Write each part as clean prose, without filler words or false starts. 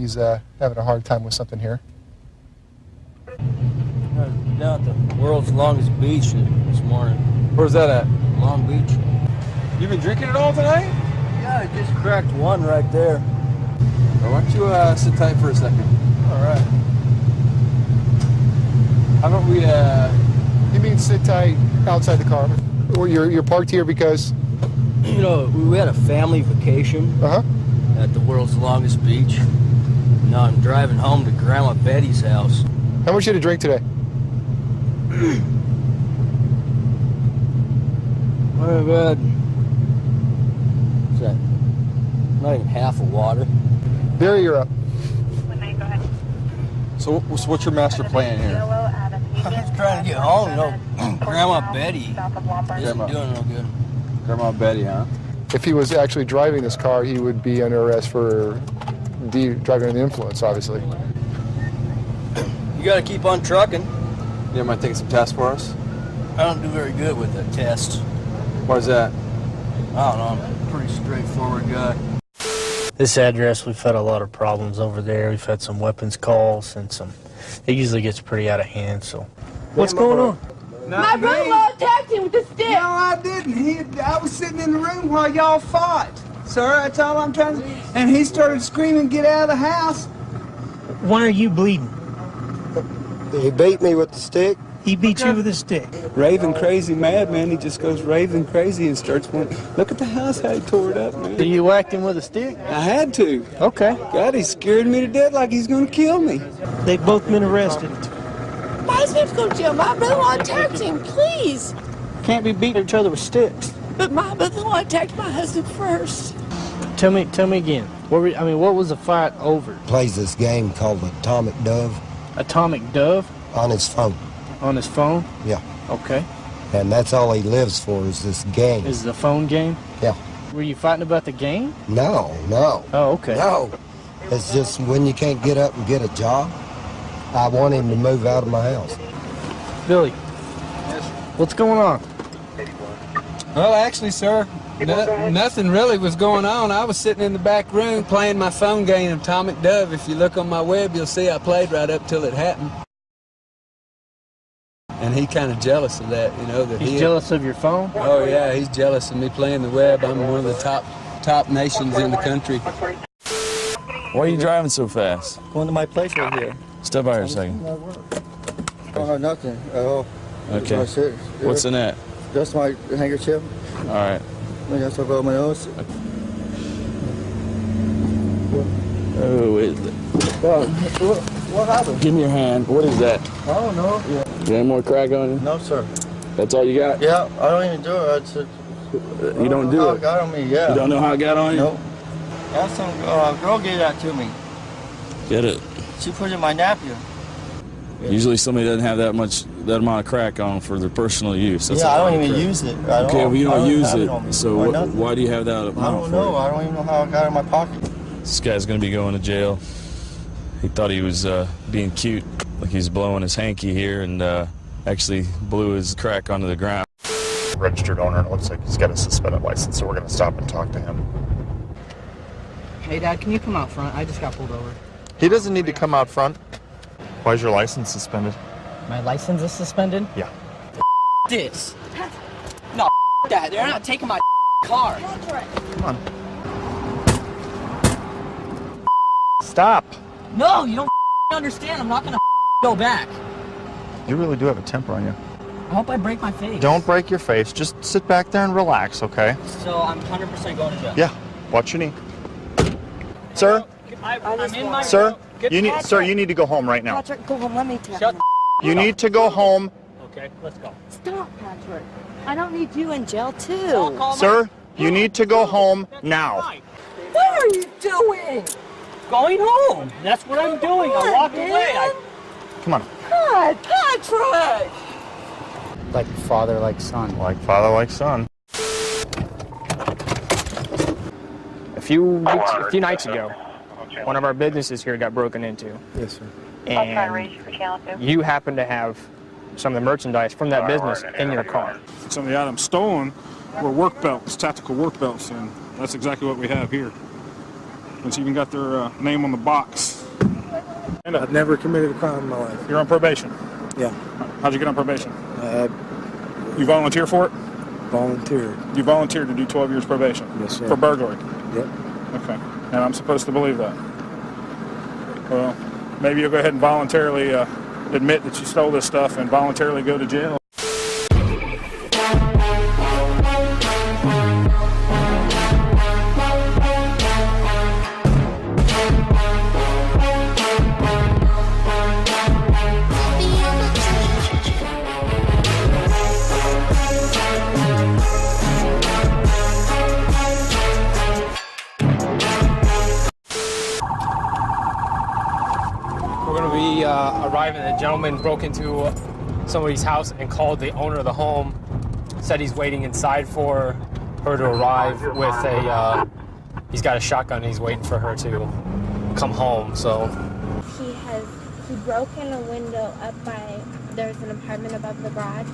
he's having a hard time with something here. Down at the world's longest beach this morning. Where's that at? Long Beach. You been drinking it all tonight? Yeah, I just cracked one right there. Well, why don't you sit tight for a second? All right. How about we, You mean sit tight outside the car? Or you're parked here because? You know, we had a family vacation at the world's longest beach. Now I'm driving home to Grandma Betty's house. How much did you drink today? Oh, God. What's that? Not even half a water. Barry, you're up. so what's your master plan here? I'm just trying to get home, you know. Grandma Betty isn't doing no good. Grandma Betty, huh? If he was actually driving this car, he would be under arrest for driving under the influence, obviously. You gotta keep on trucking. You mind taking some tests for us? I don't do very good with the tests. Why's that? I don't know, I'm a pretty straightforward guy. This address, we've had a lot of problems over there. We've had some weapons calls and it usually gets pretty out of hand, so. What's going on? My brother attacked him with a stick. No, I didn't. I was sitting in the room while y'all fought, sir. That's all I'm trying to. And he started screaming, "Get out of the house!" Why are you bleeding? He beat me with the stick. He beat you with a stick. Raving crazy madman. He just goes raving crazy and starts going, "Look at the house, how he tore it up, man." So you whacked him with a stick? I had to. Okay. God, he scared me to death like he's gonna kill me. They've both been arrested. My husband's going to jail. My brother attacked him, please. Can't be beating each other with sticks. But my brother attacked my husband first. Tell me again. What was the fight over? Plays this game called Atomic Dove Atomic Dove? on his phone. On his phone? Yeah. Okay. And that's all he lives for is this game. Is it a phone game? Yeah. Were you fighting about the game? No. Oh, okay. No. It's just when you can't get up and get a job, I want him to move out of my house. Billy. Yes. What's going on? Well, actually, sir, nothing really was going on. I was sitting in the back room playing my phone game, Atomic Dove. If you look on my web, you'll see I played right up till it happened. And he kind of jealous of that, you know. He's jealous of your phone? Oh, yeah, he's jealous of me playing the web. I'm one of the top nations in the country. Why are you driving so fast? Going to my place right here. Step by here a second. Oh, nothing. Oh. Okay. What's in that? Just my handkerchief. All right. I guess I'll go my nose. Oh, What happened? give me your hand. What is that? I don't know. Yeah. You got any more crack on you? No, sir. That's all you got? Yeah, I don't even do it. You don't do how it? it got on me, yeah. You don't know how it got on you? Nope. That's some girl gave that to me. Get it. She put it in my napkin. Usually somebody doesn't have that amount of crack on for their personal use. That's Yeah, I a lot don't of even crack. use it. I Okay, well you don't use it. So Why why do you have that I amount don't for know. you? I don't even know how it got in my pocket. This guy's gonna be going to jail. He thought he was being cute, like he's blowing his hanky here, and actually blew his crack onto the ground. Registered owner, and it looks like he's got a suspended license, so we're going to stop and talk to him. Hey, Dad, can you come out front? I just got pulled over. He doesn't need to come out front. Why is your license suspended? My license is suspended? Yeah. This. No, that. They're not taking my car. Come on. Stop. No, you don't understand. I'm not going to go back. You really do have a temper on you. I hope I break my face. Don't break your face. Just sit back there and relax, okay? So I'm 100% going to jail. Yeah. Watch your knee. Sir? I'm in my Sir? You need to go home right now. Patrick, go home. Let me tell Shut you. You need to go home. Okay, let's go. Stop, Patrick. I don't need you in jail, I'll too. call Sir, you need to go home now. What are you doing? Going home. That's what I'm doing. I walked away. Come on. God, Patrick! Like father, like son. Like father, like son. A few nights ago, one of our businesses here got broken into. Yes, sir. And you happen to have some of the merchandise from that business in your car. Some of the items stolen were work belts, tactical work belts, and that's exactly what we have here. It's even got their name on the box. I've never committed a crime in my life. You're on probation. Yeah. How'd you get on probation? You volunteer for it? Volunteered. You volunteered to do 12 years probation? Yes, sir. For burglary? Yep. Okay. And I'm supposed to believe that? Well, maybe you'll go ahead and voluntarily admit that you stole this stuff and voluntarily go to jail. Arriving, a gentleman broke into somebody's house and called the owner of the home. Said he's waiting inside for her to arrive with he's got a shotgun and he's waiting for her to come home. So he broke in a window up by, there's an apartment above the garage.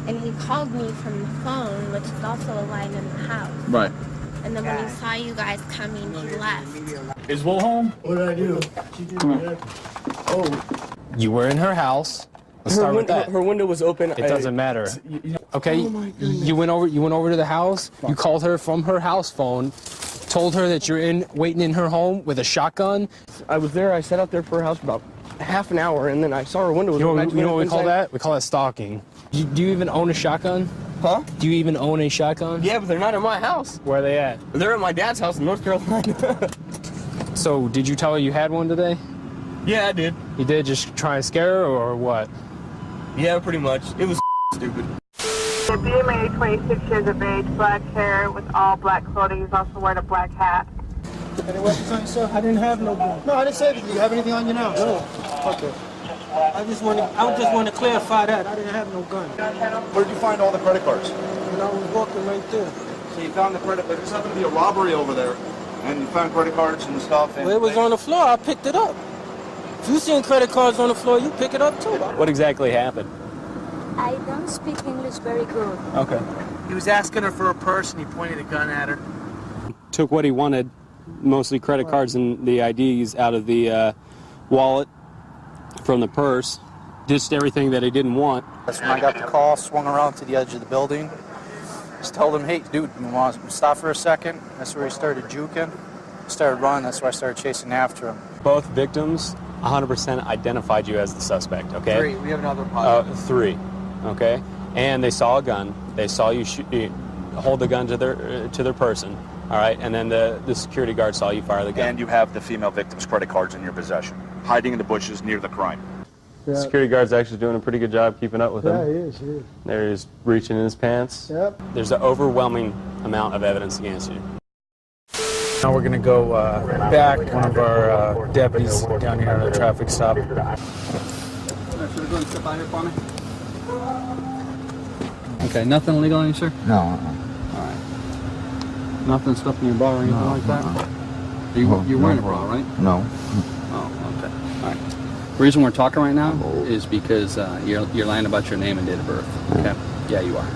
And he called me from the phone, which is also a line in the house. Right. And then when he saw you guys coming, he left. Is Will home? What did I do? Oh, you were in her house. Let's start with that. Her window was open. It doesn't matter. Okay, you went over to the house. You called her from her house phone, told her that you're waiting in her home with a shotgun. I was there. I sat out there for her house for about half an hour, and then I saw her window was open. You know what we call that? We call that stalking. Do you even own a shotgun? Huh? Do you even own a shotgun? Yeah, but they're not in my house. Where are they at? They're at my dad's house in North Carolina. So, did you tell her you had one today? Yeah, I did. You did, just try and scare her, or what? Yeah, pretty much. It was stupid. The BMA, 26 years of age, black hair with all black clothing. He's also wearing a black hat. Any weapons on you, sir? I didn't have no gun. No, I didn't say anything. Do you have anything on you now? No. Okay. I just want to clarify that. I didn't have no gun. Where did you find all the credit cards? When I was walking right there. So you found the credit. There just happened to be a robbery over there, and you found credit cards and stuff. And Well, it was on the floor. I picked it up. If you seen credit cards on the floor, you pick it up too. What exactly happened? I don't speak English very good. Okay. He was asking her for a purse, and he pointed a gun at her. Took what he wanted, mostly credit cards and the IDs, out of the wallet, from the purse, ditched everything that he didn't want. That's when I got the call, swung around to the edge of the building. Just told him, hey, dude, you want to stop for a second? That's where he started juking. Started running, that's where I started chasing after him. Both victims 100% identified you as the suspect, okay? 3, we have another positive. 3, okay? And they saw a gun. They saw you hold the gun to their person, all right? And then the security guard saw you fire the gun. And you have the female victim's credit cards in your possession, hiding in the bushes near the crime. The security guard's actually doing a pretty good job keeping up with him. Yeah, he is. There he's reaching in his pants. Yep. There's an overwhelming amount of evidence against you. Now we're going to go back. One of our deputies down here on the traffic stop. Should I go and step out here for me? Okay, nothing illegal on you, sir? No. All right. Nothing stuffed in your bra or anything like that? You're wearing a bra, right? No. Oh, okay. All right. The reason we're talking right now is because you're lying about your name and date of birth. Okay? Yeah, you are.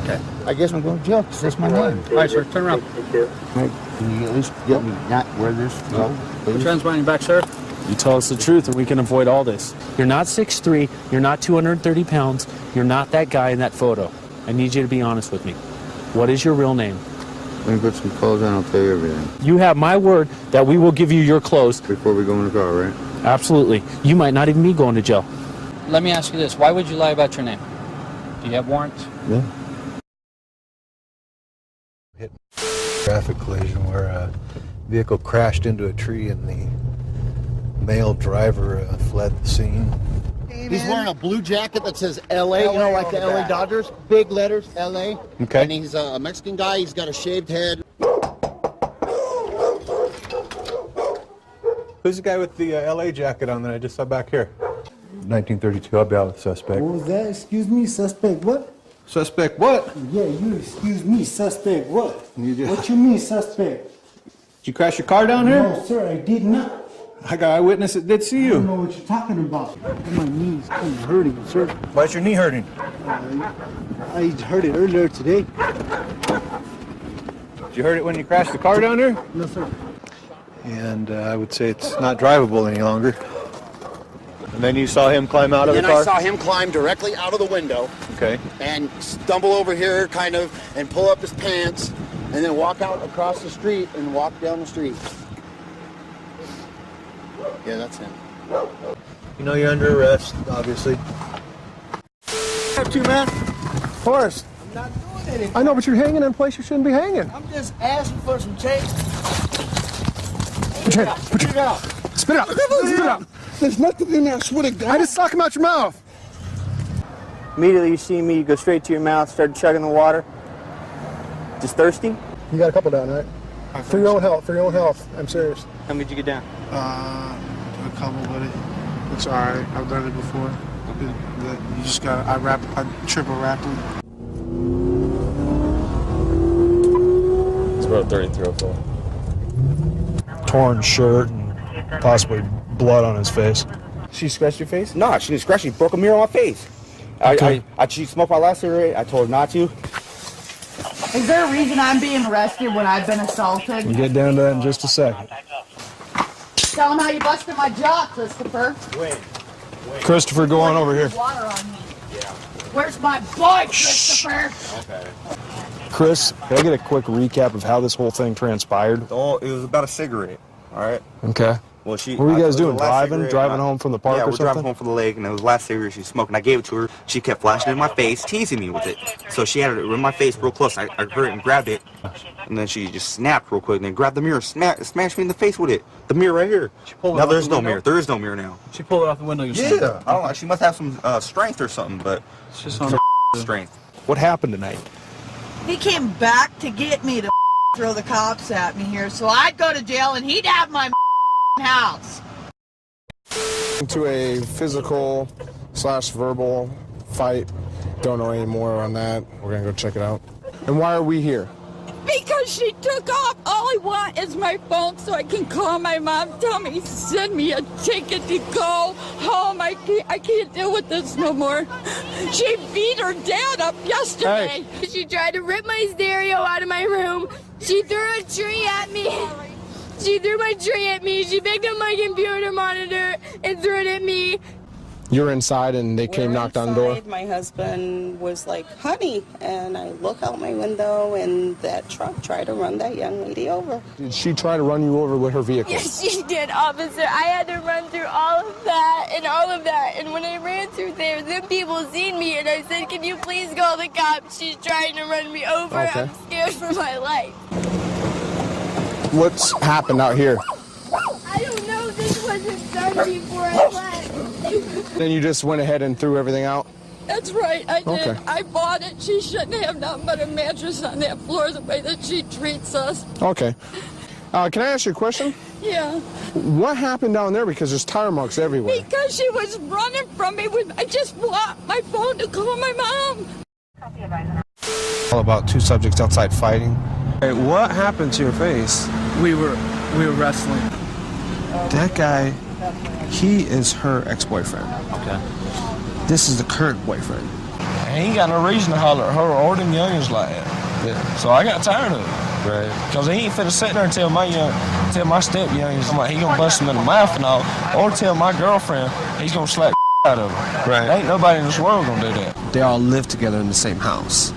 Okay. I guess I'm going to jail because that's my name. All right, sir. Turn around. Can you at least get me not where this goes? Put your hands behind your back, sir. You tell us the truth and we can avoid all this. You're not 6'3", you're not 230 pounds, you're not that guy in that photo. I need you to be honest with me. What is your real name? Let me put some clothes on, I'll tell you everything. You have my word that we will give you your clothes. Before we go in the car, right? Absolutely. You might not even be going to jail. Let me ask you this. Why would you lie about your name? Do you have warrants? Yeah. Traffic collision where a vehicle crashed into a tree and the male driver fled the scene. He's wearing a blue jacket that says LA, you know, like the LA Dodgers, big letters, LA. Okay. And he's a Mexican guy, he's got a shaved head. Who's the guy with the LA jacket on that I just saw back here? 1932, I'll be out with the suspect. What was that? Excuse me, suspect what? Suspect what? Yeah, you excuse me, suspect what? What you mean, suspect? Did you crash your car down here? No, sir, I did not. I got eyewitness that did see I you. don't know what you're talking about. My knee's kind of hurting, sir. Why's your knee hurting? I heard it earlier today. Did you heard it when you crashed the car down here? No, sir. And I would say it's not drivable any longer. And then you saw him climb out of the Then car? I saw him climb directly out of the window. Okay. And stumble over here, kind of, and pull up his pants, and then walk out across the street and walk down the street. Yeah, that's him. You know you're under arrest, obviously. Have to, man. Forrest. I'm not doing anything. I know, but you're hanging in a place you shouldn't be hanging. I'm just asking for some change. Put it out. Spit it out. Spit it out. There's nothing in there, I swear to God. I just suck him out your mouth. Immediately you see me, you go straight to your mouth, start chugging the water. Just thirsty? You got a couple down, right? For your own health. For your own health. I'm serious. How many did you get down? A couple, but it's all right. I've done it before. You just got I triple wrapped them. It's about 3304. Torn shirt and possibly blood on his face. She scratched your face? No, she didn't scratch. She broke a mirror on my face. Okay. She smoked my last cigarette. I told her not to. Is there a reason I'm being arrested when I've been assaulted? We'll get down to that in just a second. Tell them how you busted my jaw, Christopher. Christopher, go on over here. Water on me. Where's my boy, Christopher? Okay. Chris, can I get a quick recap of how this whole thing transpired? It was about a cigarette, all right? Okay. Well, what were you guys doing? Driving home from the park or something? Yeah, we're driving home from the lake, and it was the last cigarette she smoked, and I gave it to her. She kept flashing it in my face, teasing me with it. So she had it in my face real close. I heard it and grabbed it, and then she just snapped real quick, and then grabbed the mirror, smashed me in the face with it. The mirror right here. Now there's no mirror. There is no mirror now. She pulled it off the window. Yeah. I don't know. She must have some strength or something, but it's just on strength. What happened tonight? He came back to get me to throw the cops at me here, so I'd go to jail and he'd have my house. To a physical/verbal fight. Don't know any more on that. We're gonna go check it out. And why are we here? Because she took off. All I want is my phone so I can call my mom, tell me, send me a ticket to go home. I can't deal with this no more. She beat her dad up yesterday. Hey. She tried to rip my stereo out of my room. She threw a tree at me. She threw my tree at me. She picked up my computer monitor and threw it at me. You were inside and they came, knocked on the door? My husband was like, honey, and I look out my window and that truck tried to run that young lady over. Did she try to run you over with her vehicle? Yes, she did, officer. I had to run through all of that. And when I ran through there, them people seen me and I said, can you please call the cops? She's trying to run me over. Okay. I'm scared for my life. What's happened out here? I don't know. This wasn't done before I left. Then you just went ahead and threw everything out? That's right, I did. Okay. I bought it. She shouldn't have nothing but a mattress on that floor the way that she treats us. Okay. Can I ask you a question? Yeah. What happened down there? Because there's tire marks everywhere. Because she was running from me. I just want my phone to call my mom. All about two subjects outside fighting. Hey, what happened to your face? We were wrestling. That guy, he is her ex-boyfriend. Okay. This is the current boyfriend. I ain't got no reason to holler at her or them youngins like that. Yeah. So I got tired of it. Right. Cause he ain't finna sit there and tell my step youngins, I'm like, he gonna bust him in the mouth and all, or tell my girlfriend he's gonna slap out of her. Right. Ain't nobody in this world gonna do that. They all live together in the same house.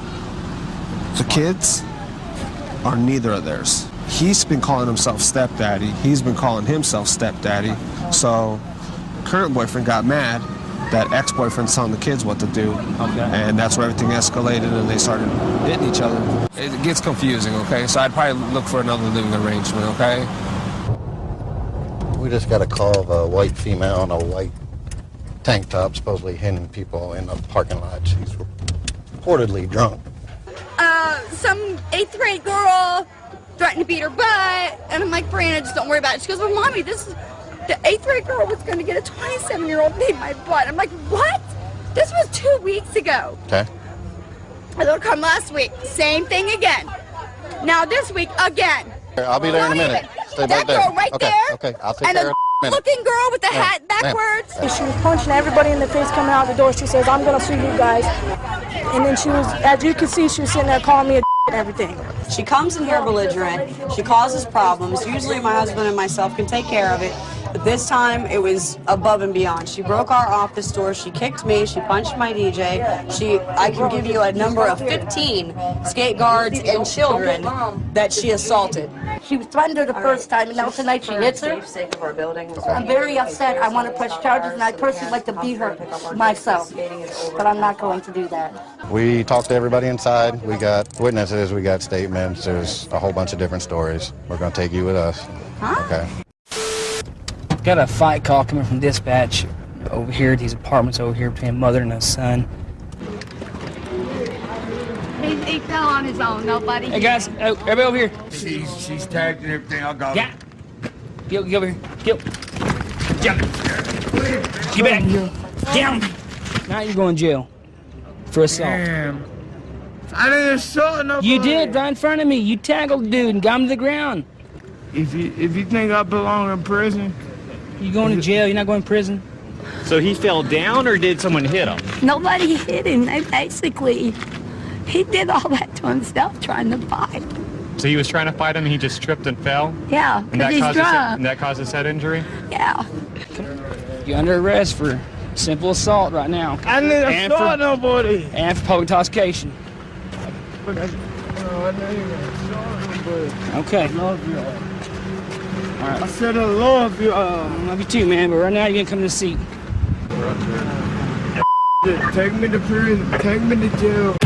The kids are neither of theirs. He's been calling himself stepdaddy. He's been calling himself stepdaddy. So, current boyfriend got mad that ex-boyfriend's telling the kids what to do. Okay. And that's where everything escalated and they started hitting each other. It gets confusing, okay? So I'd probably look for another living arrangement, okay? We just got a call of a white female in a white tank top supposedly hitting people in a parking lot. She's reportedly drunk. Some 8th grade girl threatened to beat her butt, and I'm like, Brianna, just don't worry about it. She goes, well, Mommy, this is the 8th grade girl was going to get a 27-year-old beat my butt. I'm like, what? This was 2 weeks ago. Okay. I thought come last week, same thing again. Now this week again. I'll be there in a minute. Stay That back there. girl right okay. there. Okay, I'll take And care the of it in a minute. looking girl with the Ma'am, hat backwards. She was punching everybody in the face coming out the door. She says, I'm going to sue you guys. And then she was, as you can see, she was sitting there calling me a and everything. She comes in here belligerent. She causes problems. Usually my husband and myself can take care of it. But this time, it was above and beyond. She broke our office door. She kicked me. She punched my DJ. I can give you a number of 15 skate guards and children that she assaulted. She was threatened her the first time, and now tonight she hits her. I'm very upset. I want to press charges, and I personally like to beat her myself. But I'm not going to do that. We talked to everybody inside. We got witnesses. We got statements. There's a whole bunch of different stories. We're going to take you with us. Okay. Got a fight call coming from dispatch over here at these apartments over here between a mother and a son. He fell on his own. Nobody. Hey guys, everybody over here. She's tagged and everything. I'll go. Yeah. Get over here. Get. Jump. Get back. Down. Now you're going to jail for assault. Damn. I didn't assault nobody. You did right in front of me. You tackled the dude and got him to the ground. If you think I belong in prison, you going to jail. You're not going to prison. So he fell down, or did someone hit him? Nobody hit him. They basically, he did all that to himself trying to fight. So he was trying to fight him, and he just tripped and fell? Yeah, because he's drunk. And that caused his head injury? Yeah. You're under arrest for simple assault right now. I didn't assault nobody. And for public intoxication. Okay. I love you. All right. I said I love you. I love you too, man, but right now you're going to come to the seat. Take me to prison. Take me to jail.